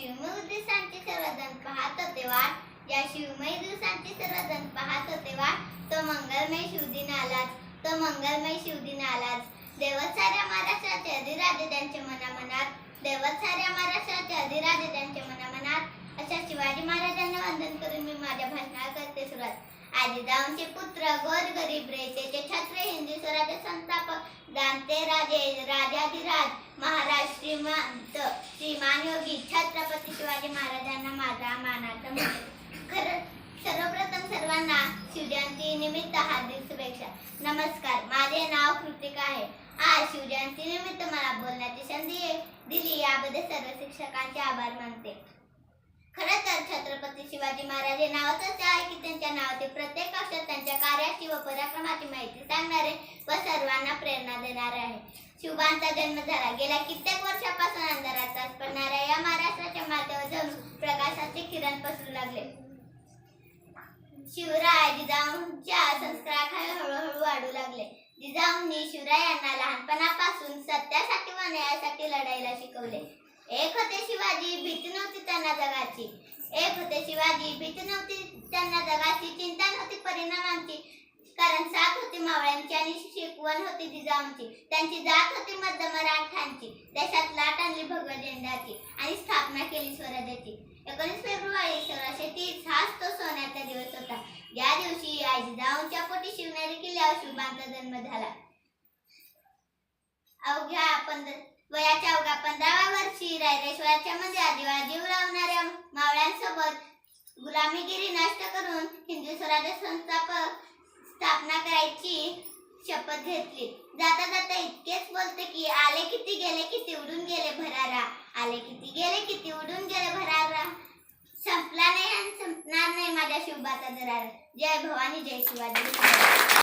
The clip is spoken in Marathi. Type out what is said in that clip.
शिवमय दिवसांची सर्वजण पाहत होते वाट, या शिवमय दिवसांची सर्वजण पाहत होते वाट, तो मंगलमय शिवदिन आलाच, तो मंगलमय शिवदिन आलाच. दैवत साऱ्या महाराष्ट्राचे अधिराजे त्यांच्या मनामनात, दैवत साऱ्या महाराष्ट्राचे अधिराजे त्यांच्या मनामनात. अशा शिवाजी महाराजांना वंदन करून मी माझ्या भाषणाला करते सुरुवात. आजीजाऊंचे पुत्र गोरगरीब रेतेचे छत्र, हिंदू स्वराज्य संस्थापक, जाणते राजे राजाधिराज, महाराज श्रीमंत श्रीमान योगी छत्रपती शिवाजी महाराजांना माझा मानाचा खरं सर्वप्रथम सर्वांना शिवजयंती निमित्त हार्दिक शुभेच्छा. नमस्कार, माझे नाव कृतिका आहे. आज शिवजयंती निमित्त मला बोलण्याची संधी दिली याबद्दल सर्व शिक्षकांचे आभार मानते. खरं तर छत्रपती शिवाजी महाराज हे नावच असे आहे की त्यांच्या नावाचे प्रत्येक अक्षर त्यांच्या कार्याची व पराक्रमाची माहिती सांगणारे व सर्वांना प्रेरणा देणारे आहे. शिवबांचा जन्म झाला. गेल्या कित्येक वर्षापासून अंधारात पडणाऱ्या या महाराष्ट्राच्या माथ्यावर जणू प्रकाशाचे किरण पसरू लागले. शिवराय जिजाऊंच्या संस्काराखाली हळूहळू वाढू लागले. जिजाऊंनी शिवरायांना लहानपणापासून सत्यासाठी व न्यायासाठी लढायला शिकवले. एक होते शिवाजी, भीती नव्हती त्यांना जगाची. एक होते शिवाजी, भीती नव्हती त्यांना जगाची, चिंता नव्हती परिणामांची, कारण साथ होती मावळ्यांची आणि शिकवण होती जिजाऊंची. त्यांची जात होती मध्य मराठ्यांची. देशात लाट आणली भगव्या झेंड्याची आणि स्थापना केली स्वराज्याची. 19 फेब्रुवारी 1630 हाच तो सोन्याचा दिवस होता, या दिवशी आई जिजाऊंच्या पोटी शिवनेरी किल्ल्यावर शिवबांचा जन्म झाला. वयाच्या अवघ्या 15व्या वर्षी रायरेश्वराच्या मध्ये आदिवासी जीव लावणाऱ्या मावळ्यांसोबत गुलामीगिरी नष्ट करून हिंदू स्वराज्य स्थापना करायची शपथ घेतली. जाता जाता इतकेच बोलते की आले किती गेले किती उडून गेले भरारा, आले किती गेले किती उडून गेले भरारा, संपला नाही आणि संपणार नाही माझ्या शिवबाचा दरारा. जय भवानी, जय शिवाजी.